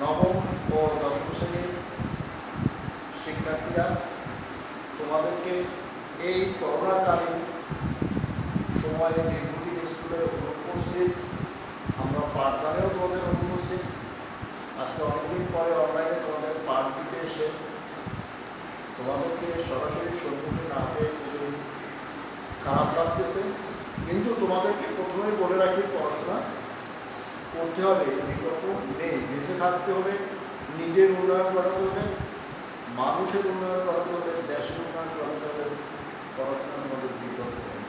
নবম ও দশম শ্রেণীর শিক্ষার্থীরা, তোমাদেরকে এই করোনাকালীন সময়ে দীর্ঘদিন স্কুলে অনুপস্থিত, আমরা পাঠদানেও তোমাদের অনুপস্থিত, আজকে অনেকদিন পরে অনলাইনে তোমাদের পাঠ দিতে এসে তোমাদেরকে সরাসরি সম্মুখে না পেয়ে খুবই খারাপ লাগতেছে। কিন্তু তোমাদেরকে প্রথমেই বলে রাখি, পড়াশোনা করতে হবে, বিকল্প নেই। বেঁচে থাকতে হবে, নিজের উন্নয়ন করাতে হবে, মানুষের উন্নয়ন করাতে হবে, দেশের উন্নয়ন করাতে হবে। পড়াশোনার মধ্যে বিকল্প নেই।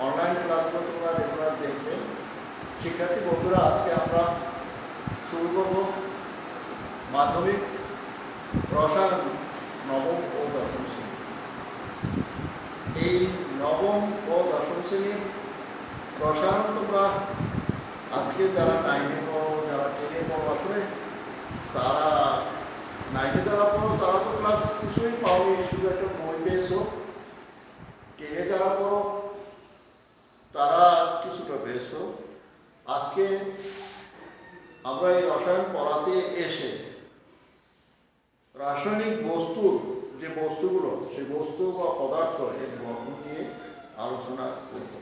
অনলাইন ক্লাসগুলো তোমরা রেগুলার দেখবে। শিক্ষার্থী বন্ধুরা, আজকে আমরা শুরু করব মাধ্যমিক রসায়ন নবম ও দশম শ্রেণী। এই নবম ও দশম শ্রেণীর রসায়ন তোমরা আজকে যারা 9-এ পড়ো, যারা 10-এ পড়ো, আসলে তারা 9-এ যারা পড়ো তারা তো ক্লাস কিছুই পাওনি, শুধু একটা বই পেয়েছো। 10-এ যারা পড়ো তারা কিছুটা পেয়েছো। আজকে আমরা এই রসায়ন পড়াতে এসে রাসায়নিক বস্তুর যে বস্তুগুলো, সেই বস্তু বা পদার্থ এর গঠন নিয়ে আলোচনা করব।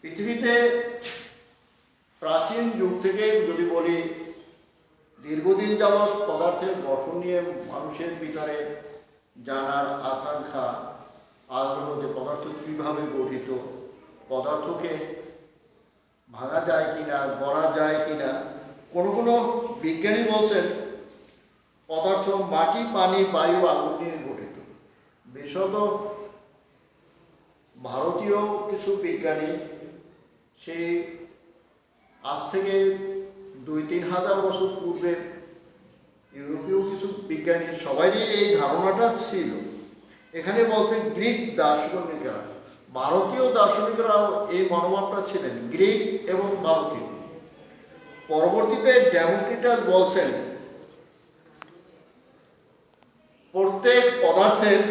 পৃথিবীতে প্রাচীন যুগ থেকে যদি বলি, দীর্ঘদিন যাবৎ পদার্থের গঠন নিয়ে মানুষের ভিতরে জানার আকাঙ্ক্ষা, আগ্রহ, যে পদার্থ কীভাবে গঠিত, পদার্থকে ভাঙা যায় কিনা, গড়া যায় কিনা। কোনো বিজ্ঞানী বলছেন পদার্থ মাটি, পানি, বায়ু, আগুন নিয়ে গঠিত। বিশেষত ভারতীয় কিছু বিজ্ঞানী সেই আজ থেকে 2-3 হাজার বছর পূর্বে ইউরোপীয় কিছু বিজ্ঞানী, সবারই এই ধারণাটা ছিল। এখানে বলছে গ্রিক দার্শনিকেরা, ভারতীয় দার্শনিকরাও এই মনোভাবটা ছিলেন, গ্রিক এবং ভারতীয়। পরবর্তীতে ডেমোক্রিটাস বলছেন প্রত্যেক পদার্থের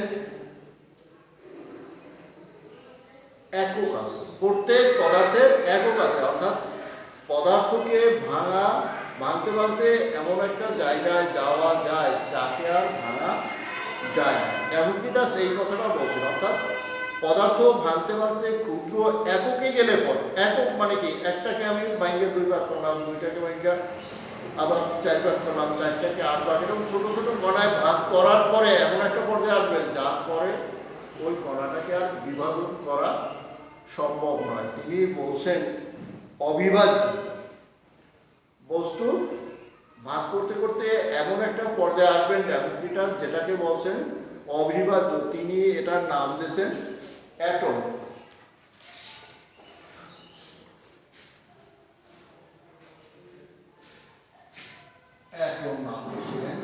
একক আছে, প্রত্যেক পদার্থের একক আছে, অর্থাৎ পদার্থকে ভাঙতে ভাঙতে এমন একটা জায়গায় যাওয়া যায় যাকে আর ভাঙা যায় না। ডেমোক্রিটাস এই কথাটা বলছিল, অর্থাৎ পদার্থ ভাঙতে ভাঙতে ক্ষুদ্র এককে গেলে পর, একক মানে কি, একটাকে আমি ভাঙে 2 ভাগ করলাম, 2টাকে ভাঙে আবার 4 ভাগ করলাম, 4টাকে 8 ভাগ, এরকম ছোটো ছোটো কণায় ভাগ করার পরে এমন একটা পর্যায়ে আসবে যার পরে ওই কণাটাকে আর বিভাজন করা সম্ভব নয়। তিনি বলছেন অবিভাজ্য বস্তু ভাগ করতে করতে এমন একটা পর্যায়ে আসবেন ডেমোক্রিটাস, যেটাকে বলছেন অবিভাজ্য। তিনি এটার নাম দিয়েছেন অ্যাটম। অ্যাটম নাম দিয়েছিলেন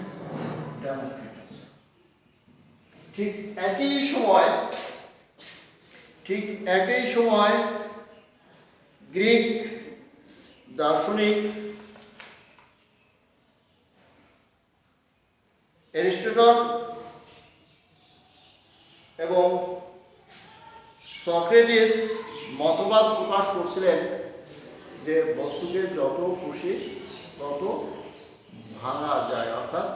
ডেমোক্রিটাস। ঠিক একই সময় গ্রিক দার্শনিক অ্যারিস্টটল এবং সক্রেটিস মতবাদ প্রকাশ করছিলেন যে বস্তুকে যত খুশি তত ভাঙা যায়, অর্থাৎ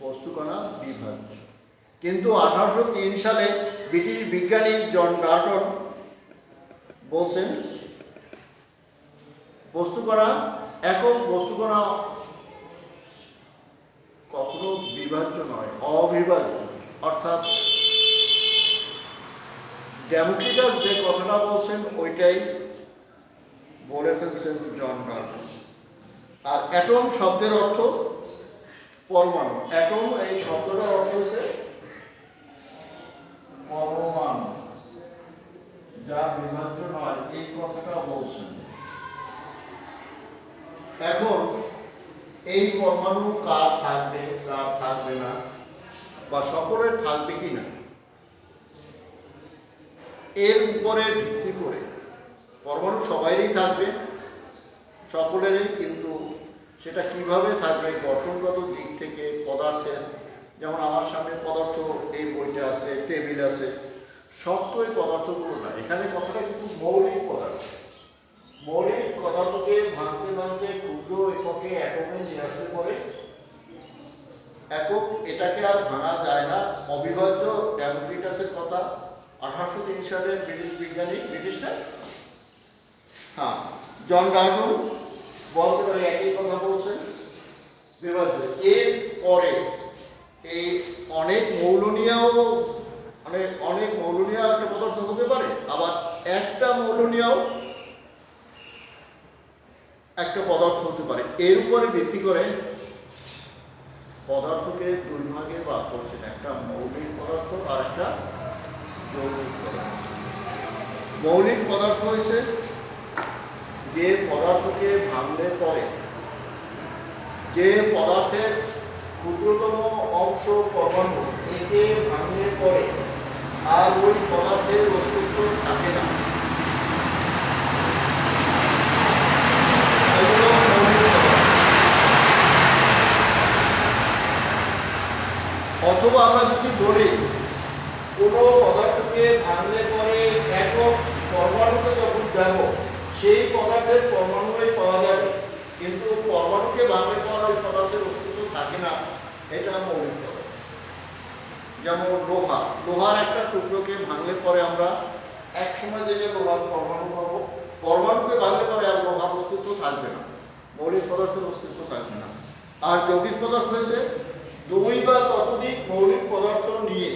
বস্তুকণা বিভাজ্য। কিন্তু 1803 সালে ব্রিটিশ বিজ্ঞানী জন ডাল্টন বলছেন বস্তুকণা একক, বস্তুকণা কখনো বিভাজ্য নয়, অবিভাজ্য। অর্থাৎ ডেমোক্রিটাস যে কথাটা বলছেন ওইটাই বলে ফেলছেন জন ডাল্টন। আর অ্যাটম শব্দের অর্থ পরমাণু। অ্যাটম এই শব্দটার অর্থ হচ্ছে পরমাণু, যা বিভাজ্য নয়, এই কথাটা বলছেন। এখন এই পরমাণু কার থাকবে, কার থাকবে না, বা সকলের থাকবে কি না, এর উপরে ভিত্তি করে পরমাণু সবাইরই থাকবে, সকলেরই, কিন্তু সেটা কিভাবে থাকবে গঠনগত দিক থেকে পদার্থের, যেমন আমার সামনে পদার্থ এই বইটা আছে, টেবিল আছে, সব তো এই পদার্থগুলো না। এখানে কথাটা কিন্তু মৌলিক পদার্থ। মৌলিক পদার্থকে ভাঙতে ভাঙতে ক্ষুদ্র এককে একমে নিয়ে আসতে পরে একক, এটাকে আর ভাঙা যায় না। অবিভাজ্য ডেমোক্রিটাসের কথা 1803 সালের ব্রিটিশ বিজ্ঞানী, ব্রিটিশ না, হ্যাঁ, জন ডাল্টন বলছেন, ওই একই কথা বলছেন, বিভাজ্য। এর পরে এই অনেক মৌলনীয়াও, অনেক মৌলনীয় একটা পদার্থ হতে পারে, আবার একটা মৌলনীয়াও একটা পদার্থ হতে পারে। এর উপরে ভিত্তি করে পদার্থকে দুই ভাগে ভাগ করছেন, একটা মৌলিক পদার্থ আর একটা যৌগিক পদার্থ। মৌলিক পদার্থ হয়েছে যে পদার্থকে ভাঙলে পরে, যে পদার্থের ক্ষুদ্রতম অংশ পরমাণু, একে ভাঙলে পরে আর ওই পদার্থের অস্তিত্ব থাকে না। অথবা আমরা যদি বলি কোনো পদার্থকে ভাঙলে পরে একক পরমাণুতে যখন যাব, সেই পদার্থের পরমাণুই পাওয়া যাবে, কিন্তু পরমাণুকে ভাঙলে পর ওই পদার্থের অস্তিত্ব থাকে না, এটা মৌলিক পদার্থ। যেমন লোহা, লোহার একটা টুকরোকে ভাঙলে পরে আমরা এক সময় যে লোহার পরমাণু পাবো, পরমাণুকে ভাঙলে পরে আর লোহার অস্তিত্ব থাকবে না, মৌলিক পদার্থের অস্তিত্ব থাকবে না। আর যৌগিক পদার্থ হয়েছে দুই বা ততোধিক মৌলিক পদার্থ নিয়ে,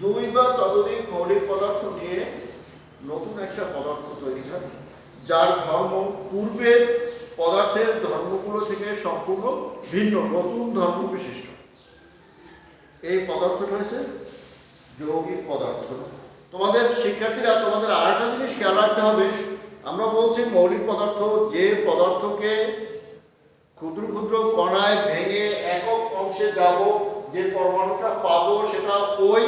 দুই বা ততোধিক মৌলিক পদার্থ নিয়ে নতুন একটা পদার্থ তৈরি হয়, যার ধর্ম পূর্বের পদার্থের ধর্মগুলো থেকে সম্পূর্ণ ভিন্ন, নতুন ধর্ম বিশিষ্ট। এই পদার্থটা হয়েছে যৌগিক পদার্থ। তোমাদের শিক্ষার্থীরা, তোমাদের আর একটা জিনিস খেয়াল রাখতে হবে, আমরা বলছি মৌলিক পদার্থ, যে পদার্থকে ক্ষুদ্র ক্ষুদ্র কণায় ভেঙে একক অংশে যাব, যে পরমাণুটা পাবো সেটা ওই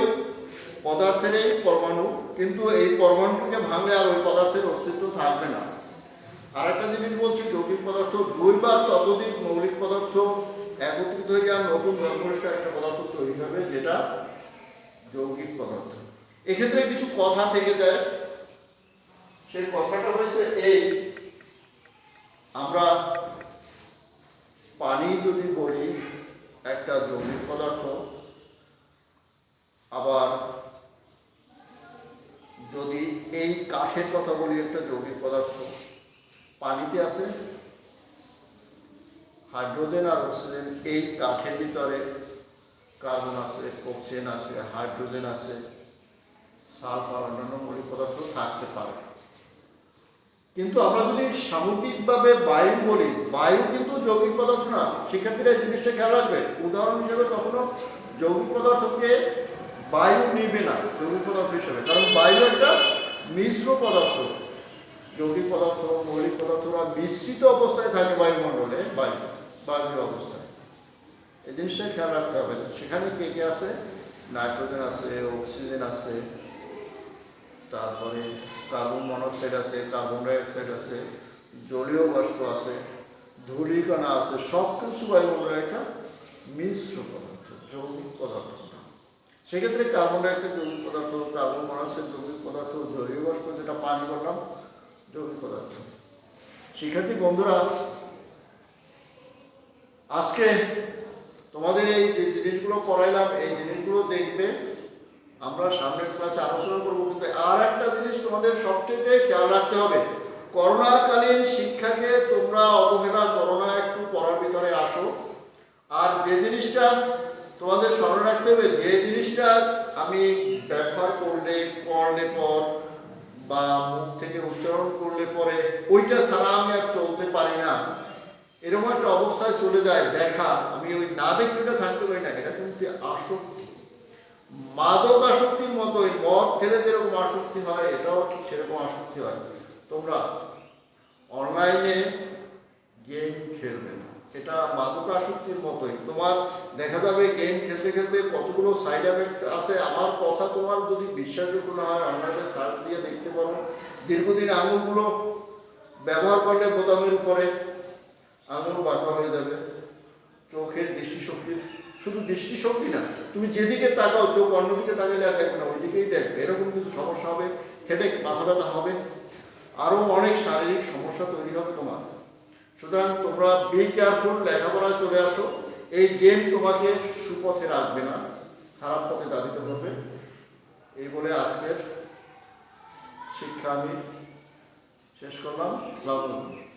পদার্থেরই পরমাণু, কিন্তু এই পরমাণুকে ভাঙলে আর ওই পদার্থের অস্তিত্ব থাকবে না। আর একটা জিনিস বলছি, যৌগিক পদার্থ দুই বা ততোধিক মৌলিক পদার্থ একত্রিত হয়ে আর নতুন ধর্মনিষ্ঠ একটা পদার্থ তৈরি হবে, যেটা যৌগিক পদার্থ। এক্ষেত্রে কিছু কথা থেকে যায়, সেই কথাটা হয়েছে এই, আমরা পানি যদি বলি একটা যৌগিক পদার্থ, আবার যদি এই কাঠের কথা বলি একটা যৌগিক পদার্থ, পানিতে আছে হাইড্রোজেন আর অক্সিজেন, এই কাঠের ভিতরে কার্বন আছে, অক্সিজেন আছে, হাইড্রোজেন আছে, সালফার, অন্যান্য মৌলিক পদার্থ থাকতে পারে। কিন্তু আমরা যদি সামগ্রিকভাবে বায়ু বলি, বায়ু কিন্তু যৌগিক পদার্থ না। শিক্ষার্থীরা এই জিনিসটা খেয়াল রাখবে, উদাহরণ হিসেবে কখনো যৌগিক পদার্থকে বায়ু নিবে না যৌগিক পদার্থ হিসেবে, কারণ বায়ু একটা মিশ্র পদার্থ। যৌগিক পদার্থ, মৌলিক পদার্থরা মিশ্রিত অবস্থায় থাকে বায়ুমণ্ডলে, বায়ু অবস্থায়। এই জিনিসটা খেয়াল রাখতে হবে। সেখানে কে কে আছে? নাইট্রোজেন আছে, অক্সিজেন আছে, তারপরে কার্বন মনোক্সাইড আছে, কার্বন ডাইঅক্সাইড আছে, জলীয় বাষ্প আছে, ধূলিকণা আছে, সব কিছু বায়ুমণ্ডলের একটা মিশ্র পদার্থ, যৌগিক পদার্থ না। সেক্ষেত্রে কার্বন ডাইঅক্সাইড যৌগিক পদার্থ, কার্বন মনোক্সাইড যৌগিক পদার্থ, জলীয় বাষ্প যেটা পানি বললাম যৌগিক পদার্থ। শিক্ষার্থী বন্ধুরা, আজকে তোমাদের এই যে জিনিসগুলো পড়াইলাম, এই জিনিসগুলো দেখবে, আমরা সামনের ক্লাসে আলোচনা করবো। কিন্তু আর একটা জিনিস তোমাদের সবচেয়ে খেয়াল রাখতে হবে, করোনাকালীন শিক্ষাকে তোমরা অবহেলা করো না, একটু পড়ার ভিতরে আসো। আর যে জিনিসটা তোমাদের স্মরণ রাখতে হবে, যে জিনিসটা আমি ব্যবহার করলে, পড়লে পর বা মুখ থেকে উচ্চারণ করলে পরে ওইটা ছাড়া আমি আর চলতে পারি না, এরকম একটা অবস্থায় চলে যায়, দেখা আমি ওই না দেখে ওটা থাকতে পারি না, এটা কিন্তু আসক্তি। মাদক আসক্তির মতোই, মদ খেলে যেরকম আসক্তি হয়, এটাও ঠিক সেরকম আসক্তি হয়। তোমরা অনলাইনে গেম খেলবে না, এটা মাদকাসক্তির মতোই। তোমার দেখা যাবে গেম খেলতে খেলতে কতগুলো সাইড এফেক্ট আছে। আমার কথা তোমার যদি বিশ্বাসযোগ্য না হয় অনলাইনে সার্চ দিয়ে দেখতে পারো। দীর্ঘদিন আঙুলগুলো ব্যবহার করলে বোতামের উপরে আঙুল বাঁকা হয়ে যাবে। চোখের দৃষ্টিশক্তির, শুধু দৃষ্টিশক্তি না, তুমি যেদিকে তাকাও চোখ অন্যদিকে তাকালে আর দেখবে না, ওইদিকেই দেখবে। এরকম কিছু সমস্যা হবে, হেডেক, মাথা ব্যথা হবে, আরও অনেক শারীরিক সমস্যা তৈরি হবে তোমার। সুতরাং তোমরা বি কেয়ারফুল, লেখাপড়ায় চলে আসো। এই গেম তোমাকে সুপথে রাখবে না, খারাপ পথে দাবিত করবে। এই বলে আজকের শিক্ষা আমি শেষ করলাম। আসসালামু আলাইকুম।